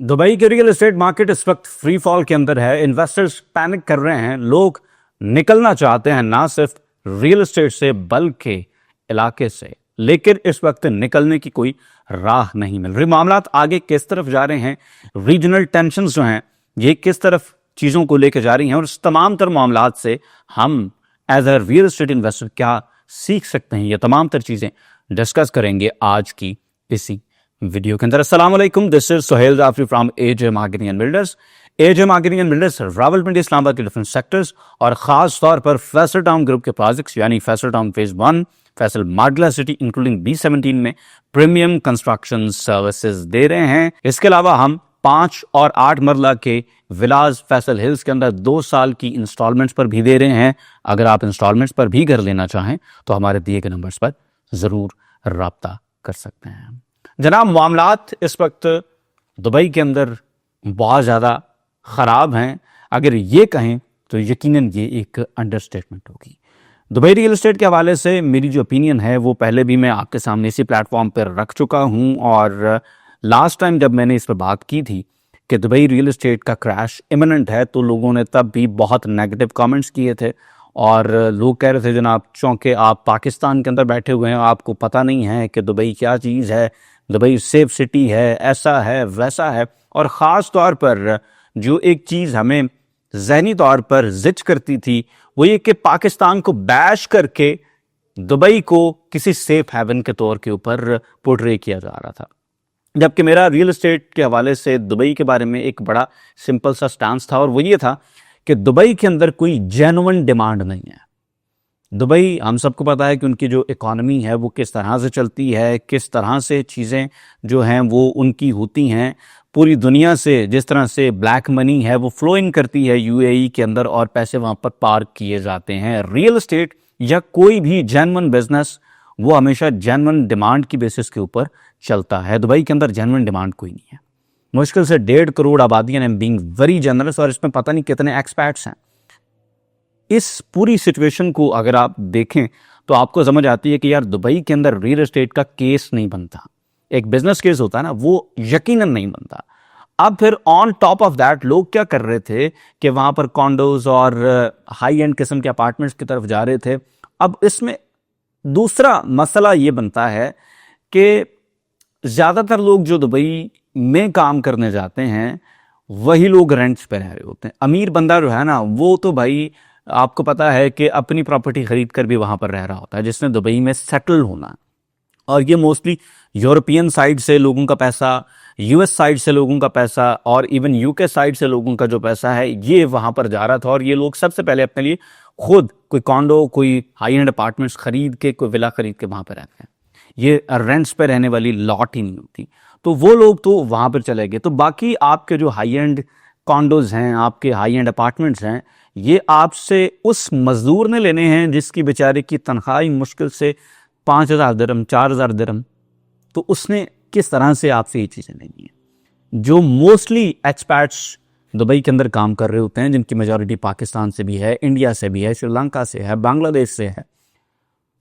Dubai के real estate market इस वक्त फ्री फॉल के अंदर है। इन्वेस्टर्स पैनिक कर रहे हैं। लोग निकलना चाहते हैं ना सिर्फ रियल एस्टेट से बल्कि इलाके से, लेकिन इस वक्त निकलने की कोई राह नहीं मिल रही। मामलात आगे किस तरफ जा रहे हैं, रीजनल टेंशंस जो हैं ये किस तरफ चीज़ों को लेकर जा रही हैं, और इस तमाम तर मामलात से हम as a real estate investor क्या सीख सकते हैं, ये तमाम तर चीज़ें डिस्कस करेंगे आज की इसी वीडियो के अंदर। अस्सलाम वालेकुम, this is Suhail Jafri from AJ marketing and builders. AJ marketing and builders Rawalpindi Islamabad के डिफरेंट सेक्टर्स और खास तौर पर फैसल टाउन ग्रुप के प्रोजेक्ट्स यानी Faisal town phase 1, Faisal Margalla city including B17 में प्रीमियम कंस्ट्रक्शन सर्विसेज दे रहे हैं। इसके अलावा हम 5 और 8 मरला के विलाज फैसल हिल्स के अंदर 2 साल की इंस्टॉलमेंट्स पर भी दे रहे हैं। अगर आप इंस्टॉलमेंट्स पर भी घर लेना चाहें तो हमारे दिए गए नंबर्स पर जरूर राब्ता कर सकते हैं। जनाब, मामलात इस वक्त दुबई के अंदर बहुत ज़्यादा ख़राब हैं। अगर ये कहें तो यकीनन ये एक अंडरस्टेटमेंट होगी। दुबई रियल एस्टेट के हवाले से मेरी जो ओपिनियन है वो पहले भी मैं आपके सामने इसी प्लेटफॉर्म पर रख चुका हूँ, और लास्ट टाइम जब मैंने इस पर बात की थी कि दुबई रियल एस्टेट का क्रैश इमिनेंट है तो लोगों ने तब भी बहुत नेगेटिव कमेंट्स किए थे और लोग कह रहे थे जनाब चौंके आप पाकिस्तान के अंदर बैठे हुए हैं, आपको पता नहीं है कि दुबई क्या चीज़ है, दुबई सेफ सिटी है, ऐसा है वैसा है। और ख़ास तौर पर जो एक चीज़ हमें ज़हनी तौर पर जिच करती थी वो ये कि पाकिस्तान को बैश करके दुबई को किसी सेफ हेवन के तौर के ऊपर पोर्ट्रे किया जा रहा था, जबकि मेरा रियल एस्टेट के हवाले से दुबई के बारे में एक बड़ा सिंपल सा स्टांस था, और वो ये था कि दुबई के अंदर कोई जेन्युइन डिमांड नहीं है। दुबई, हम सबको पता है कि उनकी जो इकॉनमी है वो किस तरह से चलती है, किस तरह से चीज़ें जो हैं वो उनकी होती हैं। पूरी दुनिया से जिस तरह से ब्लैक मनी है वो फ्लो इन करती है UAE के अंदर और पैसे वहाँ पर पार्क किए जाते हैं। रियल एस्टेट या कोई भी जेन्युइन बिजनेस वो हमेशा जेन्युइन डिमांड की बेसिस के ऊपर चलता है। दुबई के अंदर जेन्युइन डिमांड कोई नहीं है। मुश्किल से 1.5 करोड़ आबादी है, बीइंग वेरी जनरस, और इसमें पता नहीं कितने एक्सपैट्स हैं। इस पूरी सिचुएशन को अगर आप देखें तो आपको समझ आती है कि यार दुबई के अंदर रियल एस्टेट का केस नहीं बनता। एक बिजनेस केस होता है ना, वो यकीनन नहीं बनता। अब फिर ऑन टॉप ऑफ दैट लोग क्या कर रहे थे कि वहां पर कॉन्डोज और हाई एंड किस्म के अपार्टमेंट्स की तरफ जा रहे थे। अब इसमें दूसरा मसला ये बनता है कि ज्यादातर लोग जो दुबई में काम करने जाते हैं वही लोग रेंट्स पे रह रहे होते हैं। अमीर बंदा जो है ना वो तो भाई आपको पता है कि अपनी प्रॉपर्टी खरीद कर भी वहां पर रह रहा होता है जिसने दुबई में सेटल होना। और ये मोस्टली यूरोपियन साइड से लोगों का पैसा, US साइड से लोगों का पैसा और इवन UK साइड से लोगों का जो पैसा है ये वहां पर जा रहा था। और ये लोग सबसे पहले अपने लिए खुद कोई कॉन्डो, कोई हाई एंड अपार्टमेंट्स खरीद के, कोई विला खरीद के वहां पर रहते हैं। ये रेंट्स पे रहने वाली लॉट ही नहीं होती, तो वो लोग तो वहां पर चले गए। तो बाकी आपके जो हाई एंड कॉन्डोज हैं, आपके हाई एंड अपार्टमेंट्स हैं, ये आपसे उस मजदूर ने लेने हैं जिसकी बेचारे की तनख्वाह मुश्किल से 5,000 दिरहम, 4,000 दिरहम। तो उसने किस तरह से आपसे ये चीज़ें लेनी है। जो मोस्टली एक्सपैट्स दुबई के अंदर काम कर रहे होते हैं, जिनकी मेजॉरिटी पाकिस्तान से भी है, इंडिया से भी है, श्रीलंका से है, बांग्लादेश से है,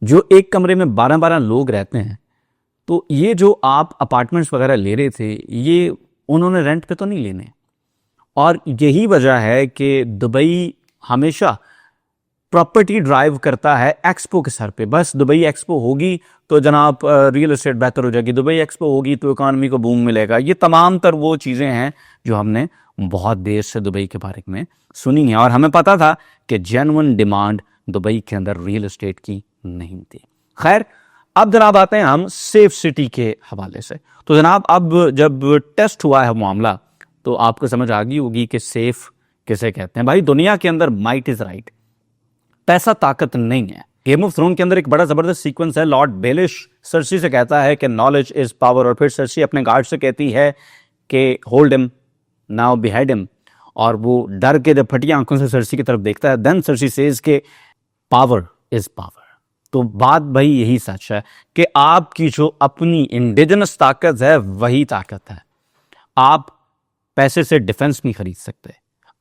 जो एक कमरे में 12-12 लोग रहते हैं। तो ये जो आप अपार्टमेंट्स वगैरह ले रहे थे ये उन्होंने रेंट पे तो नहीं लेने। और यही वजह है कि दुबई हमेशा प्रॉपर्टी ड्राइव करता है एक्सपो के सर पे। बस दुबई एक्सपो होगी तो जनाब रियल एस्टेट बेहतर हो जाएगी, दुबई एक्सपो होगी तो इकॉनमी को बूम मिलेगा। ये तमाम तर वो चीज़ें हैं जो हमने बहुत देर से दुबई के बारे में सुनी है, और हमें पता था कि जेन्युइन डिमांड दुबई के अंदर रियल एस्टेट की नहीं थी। खैर, अब जनाब आते हैं हम सेफ सिटी के हवाले से। तो जनाब अब जब टेस्ट हुआ है मामला तो आपको समझ आ गई होगी कि सेफ किसे कहते हैं। भाई दुनिया के अंदर माइट इज राइट, पैसा ताकत नहीं है। गेम ऑफ थ्रोन के अंदर एक बड़ा जबरदस्त सीक्वेंस है। लॉर्ड बेलिश सर्सी से कहता है कि नॉलेज इज पावर, और फिर सर्सी अपने गार्ड से कहती है कि hold him now behind him, और वो डर के जब फटी आंखों से सर्सी की तरफ देखता है, देन सर्सी सेज के पावर इज पावर। तो बात भाई यही सच है कि आपकी जो अपनी इंडिजिनस ताकत है वही ताकत है। आप पैसे से डिफेंस नहीं खरीद सकते,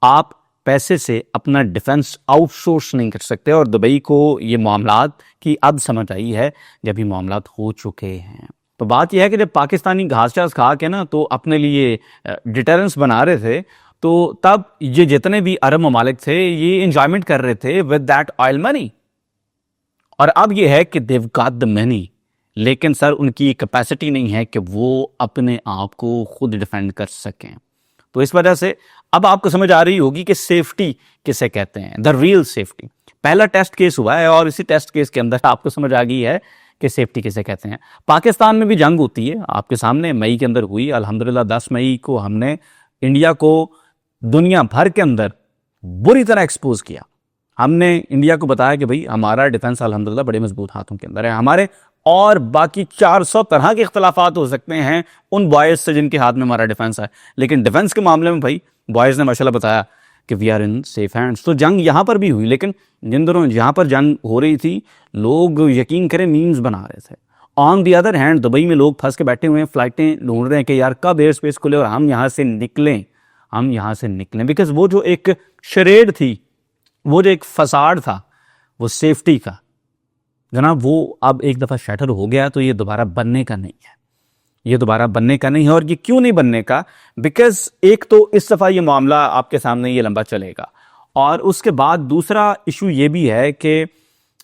आप पैसे से अपना डिफेंस आउटसोर्स नहीं कर सकते। और दुबई को ये मामलात की अब समझ आई है जब ये मामलात हो चुके हैं। तो बात यह है कि जब पाकिस्तानी घास चास खा के ना तो अपने लिए डिटरेंस बना रहे थे, तो तब ये जितने भी अरब ममालिक थे ये इंजॉयमेंट कर रहे थे विद दैट ऑयल मनी। और अब ये है कि देव गॉट द मनी, लेकिन सर उनकी कैपेसिटी नहीं है कि वो अपने आप को खुद डिफेंड कर सकें। तो इस वजह से अब आपको समझ आ रही होगी कि सेफ्टी किसे कहते हैं, द रियल सेफ्टी। पहला टेस्ट केस हुआ है और इसी टेस्ट केस के अंदर आपको समझ आ गई है कि सेफ्टी किसे कहते हैं। पाकिस्तान में भी जंग होती है आपके सामने, मई के अंदर हुई अल्हम्दुलिल्लाह। 10 मई को हमने इंडिया को दुनिया भर के अंदर बुरी तरह एक्सपोज किया। हमने इंडिया को बताया कि भाई हमारा डिफेंस अल्हम्दुलिल्लाह बड़े मजबूत हाथों के अंदर है। हमारे और बाकी 400 तरह के इख्तलाफात हो सकते हैं उन बॉयज से जिनके हाथ में हमारा डिफेंस है, लेकिन डिफेंस के मामले में भाई बॉयज ने माशाल्लाह बताया कि we are in safe hands. तो जंग यहां पर भी हुई, लेकिन जिन दिनों जहां पर जंग हो रही थी लोग यकीन करें मीम्स बना रहे थे। On the other hand Dubai में लोग फंस के बैठे हुए हैं, फ्लाइटें ढूंढ रहे हैं कि यार कब एयर स्पेस खुले और हम यहां से निकलें, हम यहां से निकलें। बिकॉज वो जो एक शरेड थी, वो जो एक फसाड था वो सेफ्टी का जनाब, वो अब एक दफ़ा शैटर हो गया तो ये दोबारा बनने का नहीं है, ये दोबारा बनने का नहीं है। और ये क्यों नहीं बनने का? बिकॉज एक तो इस दफ़ा ये मामला आपके सामने ये लंबा चलेगा, और उसके बाद दूसरा इशू ये भी है कि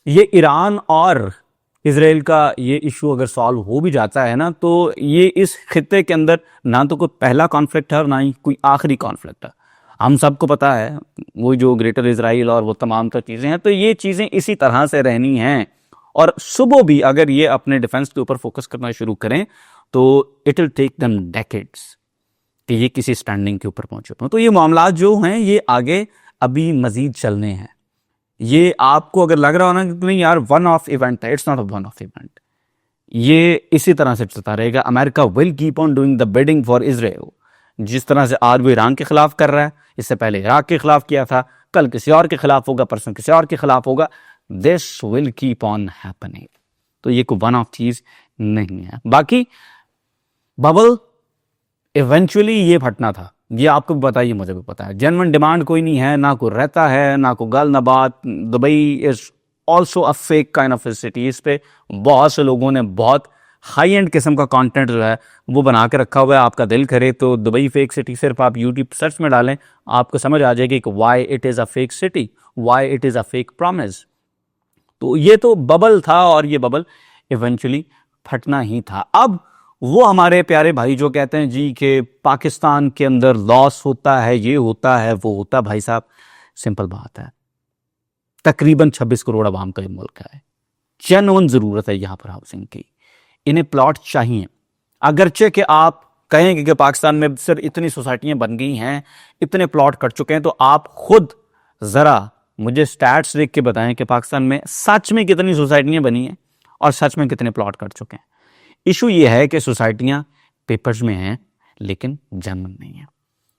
ये ईरान और इजराइल का ये इशू अगर सॉल्व हो भी जाता है ना, तो ये इस खित्ते के अंदर ना तो कोई पहला कॉन्फ्लिक्ट है और ना ही कोई आखिरी कॉन्फ्लिक्ट है। हम सबको पता है वो जो ग्रेटर इजराइल और वो तमाम तर चीज़ें हैं, तो ये चीज़ें इसी तरह से रहनी हैं। और सुबह भी अगर ये अपने डिफेंस के ऊपर फोकस करना शुरू करें तो it will take them decades कि ये किसी स्टैंडिंग के ऊपर पहुंचे। तो ये मामला जो हैं ये आगे अभी मजीद चलने हैं। ये आपको अगर लग रहा हो ना कि नहीं यार वन ऑफ इवेंट है, it's not a one of event. ये इसी तरह से चलता रहेगा। America will keep on doing the bidding for Israel. जिस तरह से आज वो ईरान के खिलाफ कर रहा है, इससे पहले इराक के खिलाफ किया था, कल किसी और के खिलाफ होगा, परसों किसी और के खिलाफ होगा। This will keep on happening. तो ये कोई वन ऑफ चीज नहीं है। बाकी बबल इवेंचुअली ये फटना था, ये आपको भी पता है, ये मुझे भी पता है। जेन्युइन डिमांड कोई नहीं है, ना कोई रहता है, ना कोई गल ना बात। Dubai is also a fake kind of city. इस पे बहुत से लोगों ने बहुत हाई एंड किस्म का कंटेंट जो है वो बना के रखा हुआ है। आपका दिल करे तो दुबई फेक सिटी सिर्फ आप यूट्यूब सर्च में डालें, आपको समझ आ जाएगी कि why it is a fake city, why it is a fake promise. तो ये तो बबल था और ये बबल इवेंचुअली फटना ही था। अब वो हमारे प्यारे भाई जो कहते हैं जी कि पाकिस्तान के अंदर लॉस होता है, ये होता है, वो होता है, भाई साहब सिंपल बात है, तकरीबन 26 करोड़ आवाम का ये मुल्क है। जेन्युइन जरूरत है यहाँ पर हाउसिंग की, इन्हें प्लॉट चाहिए। अगरचे कि आप कहेंगे कि पाकिस्तान में सिर्फ इतनी सोसाइटियां बन गई हैं, इतने प्लॉट कट चुके हैं, तो आप खुद जरा मुझे स्टैट्स देख के बताएं कि पाकिस्तान में सच में कितनी सोसाइटियां बनी हैं और सच में कितने प्लॉट कट चुके हैं। इशू ये है कि सोसाइटियां पेपर्स में हैं लेकिन जेन्युइन नहीं है।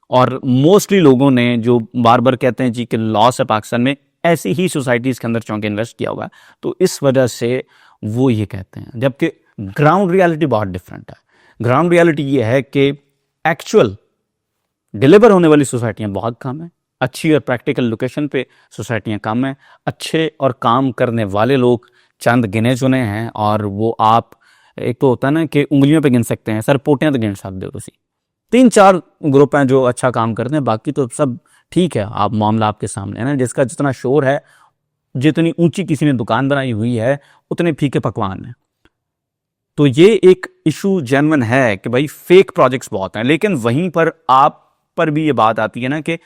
और मोस्टली लोगों ने जो बार बार कहते हैं जी कि लॉस है पाकिस्तान में, ऐसी ही सोसाइटीज के अंदर चौंके इन्वेस्ट किया हुआ है, तो इस वजह से वो ये कहते हैं। जबकि ग्राउंड रियलिटी बहुत डिफरेंट है। ग्राउंड रियलिटी ये है कि एक्चुअल डिलीवर होने वाली सोसाइटियां बहुत कम है, अच्छी और प्रैक्टिकल लोकेशन पे सोसाइटियां कम है, अच्छे और काम करने वाले लोग चंद गिने चुने हैं। और वो आप एक तो होता है ना कि उंगलियों पे गिन सकते हैं, सर पोटियां तो गिन सकते हो, उसी 3-4 ग्रुप हैं जो अच्छा काम करते हैं, बाकी तो सब ठीक है। आप मामला आपके सामने है ना, जिसका जितना शोर है, जितनी ऊंची किसी ने दुकान बनाई हुई है, उतने फीके पकवान है। तो ये एक इशू जेन्युइन है कि भाई फेक प्रोजेक्ट्स बहुत हैं। लेकिन वहीं पर आप पर भी ये बात आती है ना कि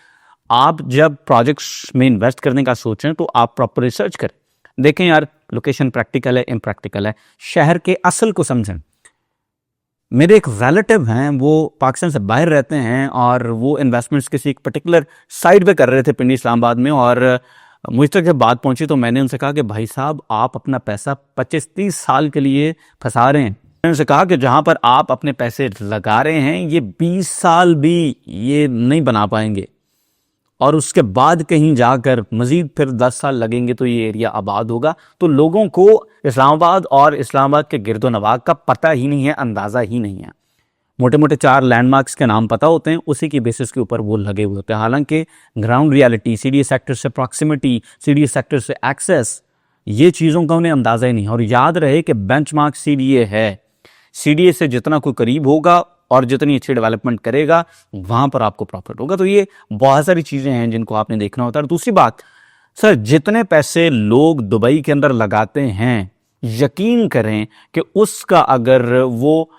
आप जब प्रोजेक्ट्स में इन्वेस्ट करने का सोचें तो आप प्रॉपर रिसर्च करें, देखें यार लोकेशन प्रैक्टिकल है, इम्प्रैक्टिकल है, शहर के असल को समझें। मेरे एक रिलेटिव हैं, वो पाकिस्तान से बाहर रहते हैं और वो इन्वेस्टमेंट्स किसी एक पर्टिकुलर साइड पे कर रहे थे पिंडी इस्लामाबाद में, और मुझ तक जब बात पहुंची तो मैंने उनसे कहा कि भाई साहब आप अपना पैसा 25-30 साल के लिए फंसा रहे हैं। मैंने उनसे कहा कि जहां पर आप अपने पैसे लगा रहे हैं ये 20 साल भी ये नहीं बना पाएंगे, और उसके बाद कहीं जाकर मजीद फिर 10 साल लगेंगे तो ये एरिया आबाद होगा। तो लोगों को इस्लामाबाद और इस्लामाबाद के गिरदो नवाह का पता ही नहीं है, अंदाज़ा ही नहीं है। मोटे मोटे 4 लैंडमार्क्स के नाम पता होते हैं, उसी की बेसिस के ऊपर वो लगे हुए होते हैं। हालांकि ग्राउंड रियलिटी, सीडीएस सेक्टर से प्रॉक्सिमिटी, सीडीएस सेक्टर से एक्सेस, ये चीज़ों का उन्हें अंदाज़ा ही नहीं है। और याद रहे कि बेंचमार्क सीडीए है, CDA से जितना कोई करीब होगा और जितनी अच्छी डेवलपमेंट करेगा वहां पर आपको प्रॉफिट होगा। तो ये बहुत सारी चीजें हैं जिनको आपने देखना होता है। और दूसरी बात सर, जितने पैसे लोग दुबई के अंदर लगाते हैं, यकीन करें कि उसका अगर वो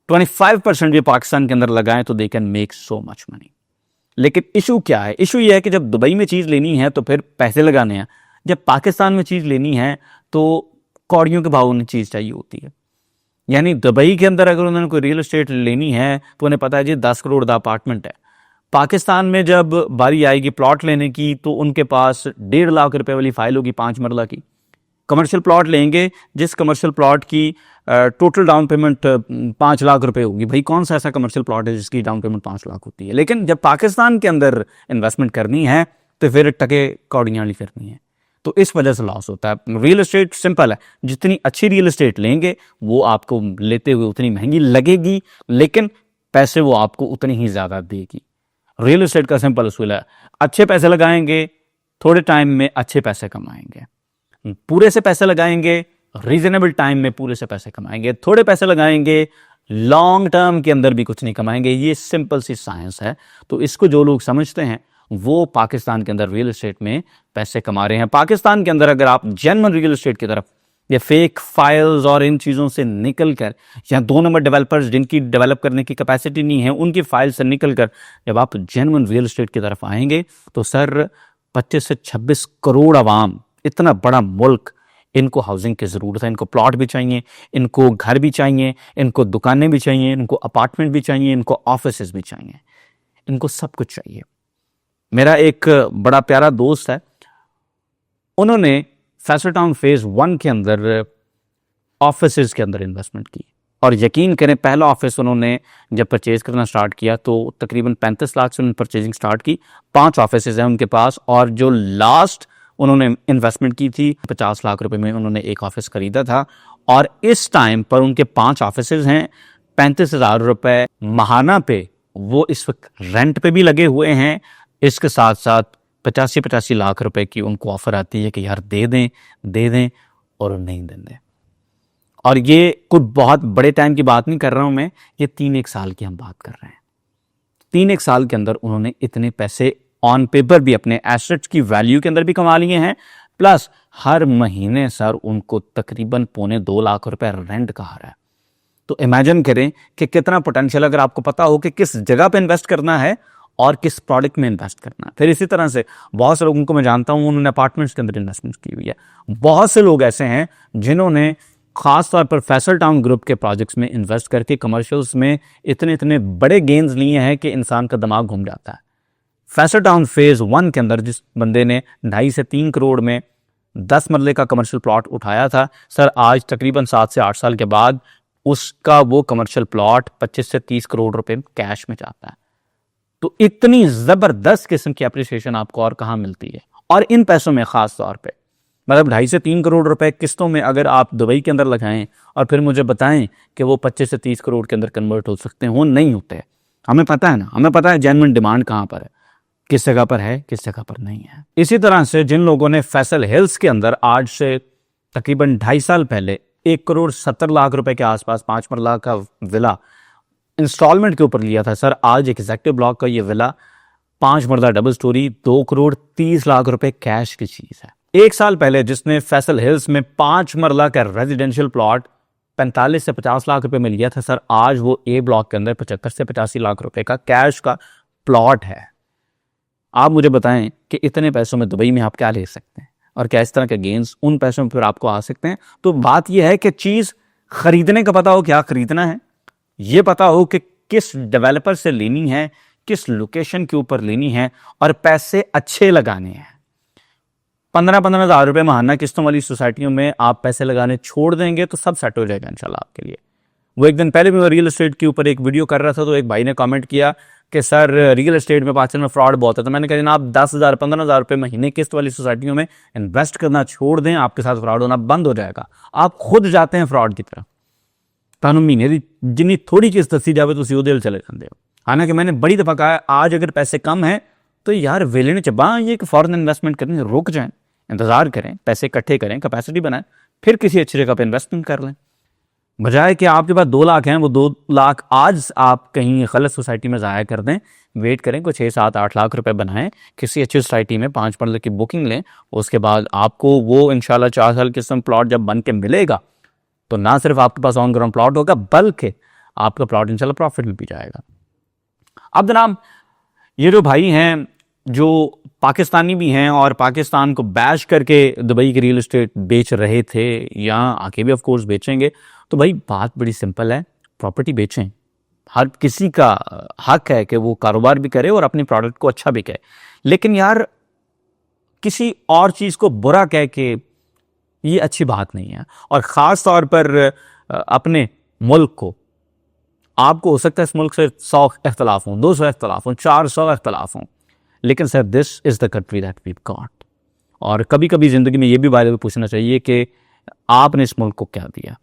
25% भी पाकिस्तान के अंदर लगाएं तो they can make so much money. लेकिन इशू क्या है? इशू ये है कि जब दुबई में चीज लेनी है तो फिर पैसे लगाने हैं, जब पाकिस्तान में चीज लेनी है तो कौड़ियों के भाव उन्हें चीज चाहिए होती है। यानी दुबई के अंदर अगर उन्होंने कोई रियल एस्टेट लेनी है तो उन्हें पता है जी 10 करोड़ का अपार्टमेंट है। पाकिस्तान में जब बारी आएगी प्लॉट लेने की तो उनके पास 1.5 लाख रुपए वाली फाइल होगी 5 मरला की। कमर्शियल प्लॉट लेंगे जिस कमर्शियल प्लॉट की टोटल डाउन पेमेंट 5 लाख रुपए होगी। भाई कौन सा ऐसा कमर्शियल प्लॉट है जिसकी डाउन पेमेंट 5 लाख होती है? लेकिन जब पाकिस्तान के अंदर इन्वेस्टमेंट करनी है तो फिर टके कौड़ियां वाली फिरनी है। तो इस वजह से लॉस होता है। रियल एस्टेट सिंपल है, जितनी अच्छी रियल एस्टेट लेंगे वो आपको लेते हुए उतनी महंगी लगेगी, लेकिन पैसे वो आपको उतनी ही ज्यादा देगी। रियल एस्टेट का सिंपल उसूल है, अच्छे पैसे लगाएंगे थोड़े टाइम में अच्छे पैसे कमाएंगे, पूरे से पैसे लगाएंगे रीजनेबल टाइम में पूरे से पैसे कमाएंगे, थोड़े पैसे लगाएंगे लॉन्ग टर्म के अंदर भी कुछ नहीं कमाएंगे। ये सिंपल सी साइंस है। तो इसको जो लोग समझते हैं वो पाकिस्तान के अंदर रियल एस्टेट में पैसे कमा रहे हैं। पाकिस्तान के अंदर अगर आप जेन्युइन रियल एस्टेट की तरफ या फेक फाइल्स और इन चीज़ों से निकल कर, या 2 नंबर डेवलपर्स जिनकी डेवलप करने की कैपेसिटी नहीं है उनकी फाइल से निकल कर जब आप जेन्युइन रियल एस्टेट की तरफ आएंगे तो सर 25 से 26 करोड़ आवाम, इतना बड़ा मुल्क, इनको हाउसिंग की ज़रूरत है। इनको प्लॉट भी चाहिए, इनको घर भी चाहिए, इनको दुकानें भी चाहिए, इनको अपार्टमेंट भी चाहिए, इनको ऑफिसेज भी चाहिए, इनको सब कुछ चाहिए। मेरा एक बड़ा प्यारा दोस्त है, उन्होंने फैसल टाउन फेज 1 के अंदर ऑफिसेज के अंदर इन्वेस्टमेंट की और यकीन करें पहला ऑफिस उन्होंने जब परचेज करना स्टार्ट किया तो तकरीबन 35 लाख से उन्होंने परचेजिंग स्टार्ट की। 5 ऑफिसेज हैं उनके पास और जो लास्ट उन्होंने इन्वेस्टमेंट की थी 50 लाख रुपए में उन्होंने एक ऑफिस खरीदा था और इस टाइम पर उनके 5 ऑफिसेज हैं। 35,000 रुपए माहाना पे वो इस वक्त रेंट पे भी लगे हुए हैं। इसके साथ साथ 85 लाख रुपए की उनको ऑफर आती है कि यार दे दें और नहीं दें। और ये कुछ बहुत बड़े टाइम की बात नहीं कर रहा हूं मैं, ये 3-1 साल की हम बात कर रहे हैं। 3-1 साल के अंदर उन्होंने इतने पैसे ऑन पेपर भी अपने एसेट्स की वैल्यू के अंदर भी कमा लिए हैं, प्लस हर महीने सर उनको तकरीबन 2.25 लाख रुपए रेंट का आ रहा है। तो इमेजिन करें कि कितना पोटेंशियल, अगर आपको पता हो कि किस जगह पे इन्वेस्ट करना है और किस प्रोडक्ट में इन्वेस्ट करना है। फिर इसी तरह से बहुत से लोगों को मैं जानता हूं उन्होंने अपार्टमेंट्स के अंदर इन्वेस्टमेंट की हुई है। बहुत से लोग ऐसे हैं जिन्होंने खास तौर पर फैसल टाउन ग्रुप के प्रोजेक्ट्स में इन्वेस्ट करके कमर्शियल्स में इतने बड़े गेन्स लिए हैं कि इंसान का दिमाग घूम जाता है। फैसल टाउन फेज 1 के अंदर जिस बंदे ने 2.5 से 3 करोड़ में 10 मरले का कमर्शियल प्लॉट उठाया था, सर आज तकरीबन 7 से 8 साल के बाद उसका वो कमर्शियल प्लॉट 25 से 30 करोड़ रुपए कैश में जाता है। तो इतनी जबरदस्त किस्म की अप्रिसिएशन आपको और कहां मिलती है। और इन पैसों में खास तौर पे मतलब 2.5 से 3 करोड़ रुपए किस्तों में अगर आप दुबई के अंदर लगाएं और फिर मुझे बताएं कि वो 25 से 30 करोड़ के अंदर कन्वर्ट हो सकते हैं, वो नहीं होते। हमें पता है ना, हमें पता है जेन्युइन डिमांड कहां पर है, किस जगह पर है, किस जगह पर नहीं है। इसी तरह से जिन लोगों ने फैसल हिल्स के अंदर आज से तकरीबन 2.5 साल पहले 1 करोड़ 70 लाख रुपए के आसपास 5 मरला का विला इंस्टॉलमेंट के ऊपर लिया था, सर आज एक एग्जेक्टिव ब्लॉक का ये विला 5 मरला डबल स्टोरी 2 करोड़ 30 लाख रुपए कैश की चीज है। 1 साल पहले जिसने फैसल हिल्स में 5 मरला का रेजिडेंशियल प्लॉट 45 से 50 लाख रुपए में लिया था, सर आज वो ए ब्लॉक के अंदर 75 से 85 लाख रुपए का कैश का प्लॉट है। आप मुझे बताएं कि इतने पैसों में दुबई में आप क्या ले सकते हैं और क्या इस तरह के गेन्स उन पैसों में फिर आपको आ सकते हैं। तो बात यह है कि चीज खरीदने का पता हो क्या खरीदना है, ये पता हो कि किस डेवलपर से लेनी है, किस लोकेशन के ऊपर लेनी है और पैसे अच्छे लगाने हैं। 15-15 हज़ार रुपए माहाना किस्तों वाली सोसाइटियों में आप पैसे लगाने छोड़ देंगे तो सब सेट हो जाएगा इंशाल्लाह आपके लिए। वो एक दिन पहले भी मैं रियल एस्टेट के ऊपर एक वीडियो कर रहा था तो एक भाई ने कमेंट किया कि सर रियल एस्टेट में पाकिस्तान में फ्रॉड बहुत है। तो मैंने कहा जनाब 10,000 15,000 रुपए महीने किस्त वाली सोसाइटियों में इन्वेस्ट करना छोड़ दें, आपके साथ फ्रॉड होना बंद हो जाएगा। आप खुद जाते हैं फ्रॉड की तरफ, ਤੁਹਾਨੂੰ महीने की जिन्नी थोड़ी चीज दसी जाए तो उसी चले जाते हो। हालांकि मैंने बड़ी दफा कहा आज अगर पैसे कम है तो यार वेले ने चबा ये कि फॉरन इन्वेस्टमेंट करने रुक जाएं, इंतजार करें, पैसे इकट्ठे करें, कैपेसिटी बनाएं, फिर किसी अच्छी जगह पर इन्वेस्टमेंट कर लें। बजाय कि आपके पास 2 लाख हैं, वो 2 लाख आज आप कहीं गलत सोसाइटी में ज़ाया कर दें, वेट करें, कुछ 6 7 8 लाख रुपए बनाएं, किसी अच्छी सोसाइटी में 5 मरले की बुकिंग लें, उसके बाद आपको वो इंशाल्लाह 4 साल के समय प्लॉट जब बन के मिलेगा तो ना सिर्फ आपके पास ऑन ग्राउंड प्लॉट होगा बल्कि आपका प्लॉट इंशाल्लाह प्रॉफिट में भी जाएगा। अब जनाब ये जो भाई हैं जो पाकिस्तानी भी हैं और पाकिस्तान को बैश करके दुबई की रियल एस्टेट बेच रहे थे, यहाँ आके भी ऑफ कोर्स बेचेंगे, तो भाई बात बड़ी सिंपल है, प्रॉपर्टी बेचें। हर किसी का हक है कि वो कारोबार भी करे और अपने प्रोडक्ट को अच्छा भी कहे, लेकिन यार किसी और चीज़ को बुरा कह के ये अच्छी बात नहीं है। और ख़ास तौर पर अपने मुल्क को, आपको हो सकता है इस मुल्क से 100 इख्तलाफ हों, 200 इख्तलाफ हों, 400 इख्तलाफ हों, लेकिन sir this is the country that we got. और कभी कभी ज़िंदगी में ये भी बारे में पूछना चाहिए कि आपने इस मुल्क को क्या दिया।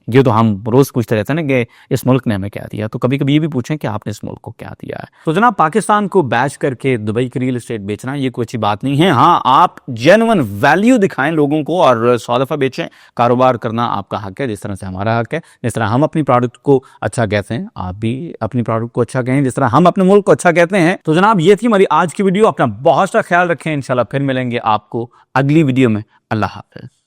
ये तो हम रोज़ पूछते रहते हैं ना कि इस मुल्क ने हमें क्या दिया, तो कभी कभी ये भी पूछें कि आपने इस मुल्क को क्या दिया है। तो जनाब पाकिस्तान को बैच करके दुबई की रियल एस्टेट बेचना ये कोई अच्छी बात नहीं है। हाँ, आप जेन्युइन वैल्यू दिखाएं लोगों को और 100 दफ़ा बेचें। कारोबार करना आपका हक है, जिस तरह से हमारा हक है। जिस तरह हम अपनी प्रोडक्ट को अच्छा कहते हैं, आप भी अपनी प्रोडक्ट को अच्छा कहें, जिस तरह हम अपने मुल्क को अच्छा कहते हैं। तो जनाब ये थी हमारी आज की वीडियो। अपना बहुत सा ख्याल रखें, इंशाल्लाह फिर मिलेंगे आपको अगली वीडियो में। अल्लाह हाफ़िज़।